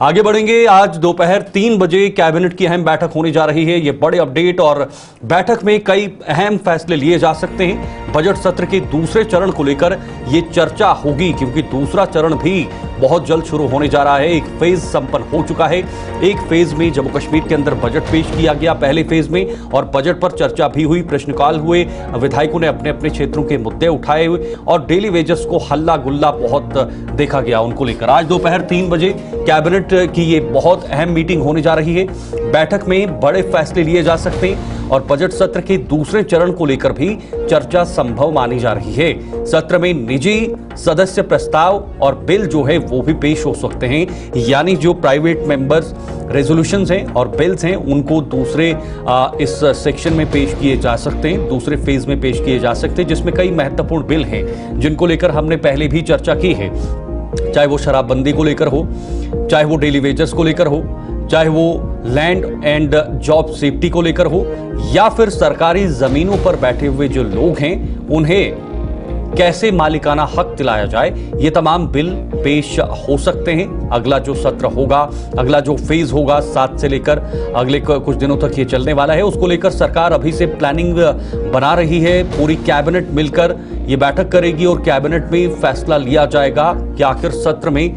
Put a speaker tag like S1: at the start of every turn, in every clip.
S1: आगे बढ़ेंगे। आज दोपहर 3 बजे कैबिनेट की अहम बैठक होने जा रही है। ये बड़े अपडेट और बैठक में कई अहम फैसले लिए जा सकते हैं। बजट सत्र के दूसरे चरण को लेकर ये चर्चा होगी, क्योंकि दूसरा चरण भी बहुत जल्द शुरू होने जा रहा है। एक फेज संपन्न हो चुका है। एक फेज में जम्मू कश्मीर के अंदर बजट पेश किया गया पहले फेज में, और बजट पर चर्चा भी हुई, प्रश्नकाल हुए, विधायकों ने अपने अपने क्षेत्रों के मुद्दे उठाए और डेली वेजेस को हल्ला गुल्ला बहुत देखा गया उनको लेकर। आज दोपहर 3 बजे कैबिनेट की ये बहुत अहम मीटिंग होने जा रही है। बैठक में बड़े फैसले लिए जा सकते हैं और बजट सत्र के दूसरे चरण को लेकर भी चर्चा संभव मानी जा रही है। सत्र में निजी सदस्य प्रस्ताव और बिल जो है वो भी पेश हो सकते हैं, यानी जो प्राइवेट मेंबर्स रेजोल्यूशंस हैं और बिल्स हैं उनको दूसरे इस सेक्शन में पेश किए जा सकते हैं, दूसरे फेज में पेश किए जा सकते हैं, जिसमें कई महत्वपूर्ण बिल हैं जिनको लेकर हमने पहले भी चर्चा की है। चाहे वो शराबबंदी को लेकर हो, चाहे वो डेली वेजेस को लेकर हो, चाहे वो लैंड एंड जॉब सेफ्टी को लेकर हो, या फिर सरकारी जमीनों पर बैठे हुए जो लोग हैं उन्हें कैसे मालिकाना हक दिलाया जाए, ये तमाम बिल पेश हो सकते हैं। अगला जो सत्र होगा, अगला जो फेज होगा 7 से लेकर अगले कुछ दिनों तक ये चलने वाला है, उसको लेकर सरकार अभी से प्लानिंग बना रही है। पूरी कैबिनेट मिलकर ये बैठक करेगी और कैबिनेट में फैसला लिया जाएगा कि आखिर सत्र में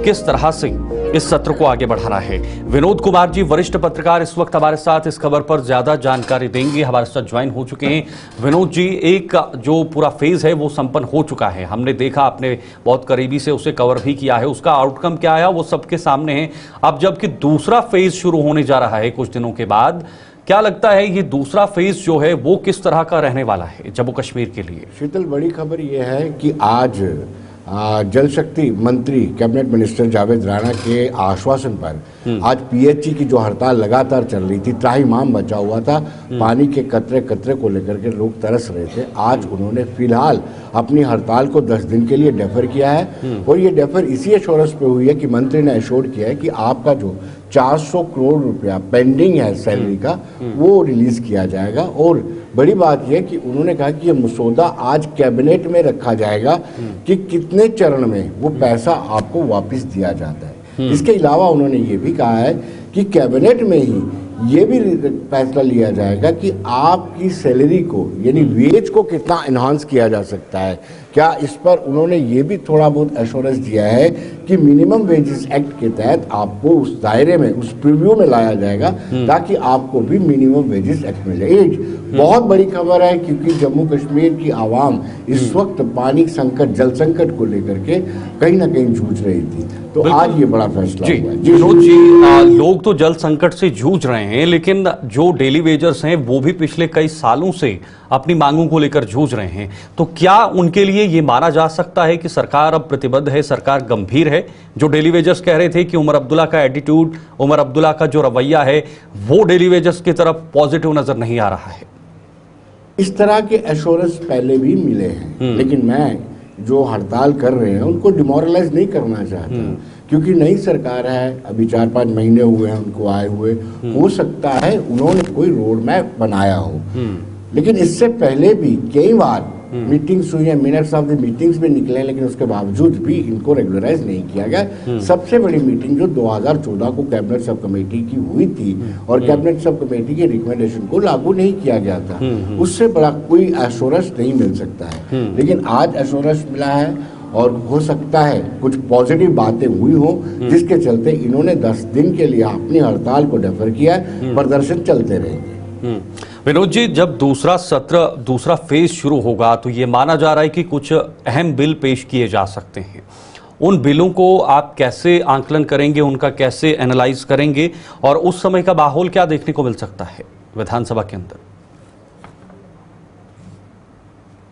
S1: किस तरह से इस सत्र को आगे बढ़ाना है। विनोद कुमार जी, वरिष्ठ पत्रकार, इस वक्त हमारे साथ इस खबर पर ज्यादा जानकारी देंगे, हमारे साथ ज्वाइन हो चुके हैं। विनोद जी, एक जो पूरा फेज है वो संपन्न हो चुका है, हमने देखा, आपने बहुत करीबी से उसे कवर भी किया है, उसका आउटकम क्या आया वो सबके सामने है। अब जबकि दूसरा फेज शुरू होने जा रहा है कुछ दिनों के बाद, क्या लगता है ये दूसरा फेज जो है वो किस तरह का रहने वाला है जम्मू कश्मीर के लिए?
S2: शीतल, बड़ी खबर यह है कि आज जल शक्ति मंत्री कैबिनेट मिनिस्टर जावेद राणा के आश्वासन पर आज पीएचई की जो हड़ताल लगातार चल रही थी, त्राहिमाम बचा हुआ था, पानी के कतरे कतरे को लेकर के लोग तरस रहे थे, आज उन्होंने फिलहाल अपनी हड़ताल को 10 दिन के लिए डेफर किया है। और ये डेफर इसी एश्योरेंस पे हुई है कि मंत्री ने एश्योर किया है कि आपका जो 400 करोड़ रुपया पेंडिंग है सैलरी का, वो रिलीज किया जाएगा। और बड़ी बात यह कि उन्होंने कहा कि ये मसौदा आज कैबिनेट में रखा जाएगा कि कितने चरण में वो पैसा आपको वापस दिया जाता है। इसके अलावा उन्होंने ये भी कहा है कि कैबिनेट में ही ये भी फैसला लिया जाएगा कि आपकी सैलरी को, यानी वेज को कितना एनहांस किया जा सकता है। क्या इस पर उन्होंने ये भी थोड़ा बहुत एश्योरेंस दिया है कि मिनिमम वेजेस एक्ट के तहत आपको उस दायरे में, उस प्रीव्यू में लाया जाएगा ताकि आपको भी मिनिमम वेजेस एक्ट मिले। ये बहुत बड़ी खबर है, क्योंकि जम्मू कश्मीर की आवाम इस वक्त पानी संकट, जल संकट को लेकर के कहीं ना कहीं जूझ रही थी, तो आज ये बड़ा फैसला हुआ है।
S1: विनोद जी, लोग तो जल संकट से जूझ रहे हैं, लेकिन जो डेली वेजर्स हैं वो भी पिछले कई सालों से अपनी मांगों को लेकर जूझ रहे हैं, तो क्या उनके लिए ये माना जा सकता है कि सरकार अब प्रतिबद्ध है, सरकार गंभीर है? जो डेली वेजर्स कह रहे थे कि उमर अब्दुल्ला का एटीट्यूड, उमर अब्दुल्ला का जो रवैया है वो डेली वेजर्स की तरफ पॉजिटिव नजर नहीं आ रहा है।
S2: इस तरह के एश्योरेंस पहले भी मिले हैं, लेकिन मैं जो हड़ताल कर रहे हैं उनको डिमोरलाइज नहीं करना चाहता, क्योंकि नई सरकार है, अभी 4-5 महीने हुए हैं उनको आए हुए, हो सकता है उन्होंने कोई रोड मैप बनाया हो, लेकिन इससे पहले भी कई बार मीटिंग्स हुई हैं, मिनट्स ऑफ द मीटिंग्स भी निकले, लेकिन उसके बावजूद भी इनको रेगुलराइज नहीं किया गया। सबसे बड़ी मीटिंग जो 2014 को कैबिनेट सब कमेटी की हुई थी और कैबिनेट सब कमेटी के रिकमेंडेशन को लागू नहीं किया गया था, उससे बड़ा कोई एश्योरेंस नहीं मिल सकता है। लेकिन आज एश्योरेंस मिला है और हो सकता है कुछ पॉजिटिव बातें हुई हो, जिसके चलते इन्होंने 10 दिन के लिए अपनी हड़ताल को डेफर किया है, प्रदर्शन चलते रहेंगे।
S1: विनोद जी, जब दूसरा सत्र, दूसरा फेज शुरू होगा तो ये माना जा रहा है कि कुछ अहम बिल पेश किए जा सकते हैं। उन बिलों को आप कैसे आंकलन करेंगे, उनका कैसे एनालाइज करेंगे, और उस समय का माहौल क्या देखने को मिल सकता है विधानसभा के अंदर?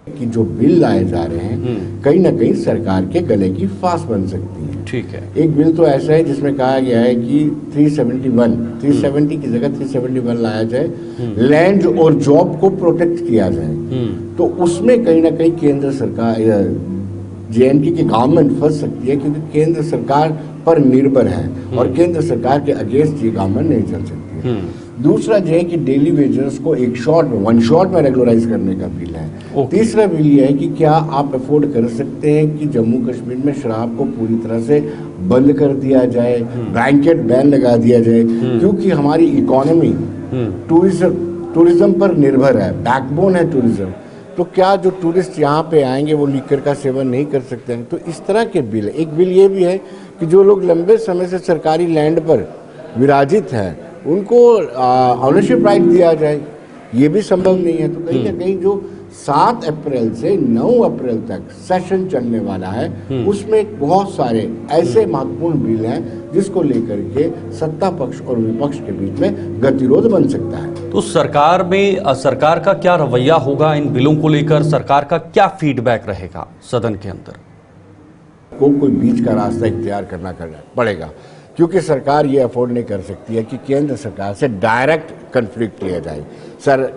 S2: कि जो बिल लाए जा रहे हैं कहीं ना कहीं सरकार के गले की फांस बन सकती है।
S1: ठीक है। एक
S2: बिल तो ऐसा है जिसमें कहा गया है कि 370 की जगह 371 लाया जाए, लैंड और जॉब को प्रोटेक्ट किया जाए। तो उसमें कहीं ना कहीं केंद्र सरकार, जेएनके की गवर्नमेंट फंस सकती है, क्योंकि केंद्र सरकार पर निर्भर है और केंद्र सरकार के अगेंस्ट ये गवर्नमेंट नहीं चल सकती है। दूसरा जो है कि डेली वेजर्स को वन शॉट में रेगुलराइज करने का बिल है। तीसरा बिल ये है कि क्या आप अफोर्ड कर सकते हैं कि जम्मू कश्मीर में शराब को पूरी तरह से बंद कर दिया जाए, ब्लैंकेट बैन लगा दिया जाए, क्योंकि हमारी इकोनॉमी टूरिज्म पर निर्भर है, बैकबोन है टूरिज्म। तो क्या जो टूरिस्ट यहाँ पे आएंगे वो लीकर का सेवन नहीं कर सकते हैं? तो इस तरह के बिल, एक बिल ये भी है कि जो लोग लंबे समय से सरकारी लैंड पर विराजित हैं उनको ऑनरशिप राइट दिया जाए, ये भी संभव नहीं है। तो कहीं ना कहीं जो 7 अप्रैल से 9 अप्रैल तक सेशन चलने वाला है उसमें बहुत सारे ऐसे महत्वपूर्ण बिल हैं जिसको लेकर के सत्ता पक्ष और विपक्ष के बीच में गतिरोध बन सकता है।
S1: तो सरकार का क्या रवैया होगा इन बिलों को लेकर? सरकार का क्या फीडबैक रहेगा सदन के अंदर?
S2: कोई बीच का रास्ता इख्तियार करना पड़ेगा, क्योंकि सरकार ये अफोर्ड नहीं कर सकती है कि केंद्र सरकार से डायरेक्ट कन्फ्लिक्ट लिया जाए।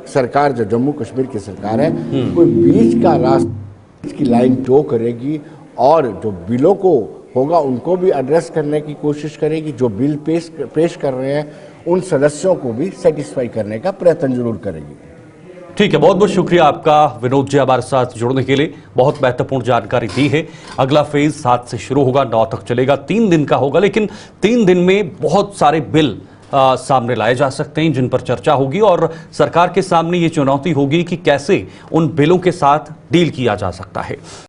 S2: सरकार जो जम्मू कश्मीर की सरकार है कोई बीच का रास्ता की लाइन टो करेगी और जो बिलों को होगा उनको भी एड्रेस करने की कोशिश करेगी, जो बिल पेश कर रहे हैं उन सदस्यों को भी सेटिस्फाई करने का प्रयत्न जरूर करेगी।
S1: ठीक है, बहुत बहुत शुक्रिया आपका विनोद जी हमारे साथ जुड़ने के लिए, बहुत महत्वपूर्ण जानकारी दी है। अगला फेज 7 से शुरू होगा, 9 तक चलेगा, 3 दिन का होगा, लेकिन 3 दिन में बहुत सारे बिल सामने लाए जा सकते हैं जिन पर चर्चा होगी और सरकार के सामने ये चुनौती होगी कि कैसे उन बिलों के साथ डील किया जा सकता है।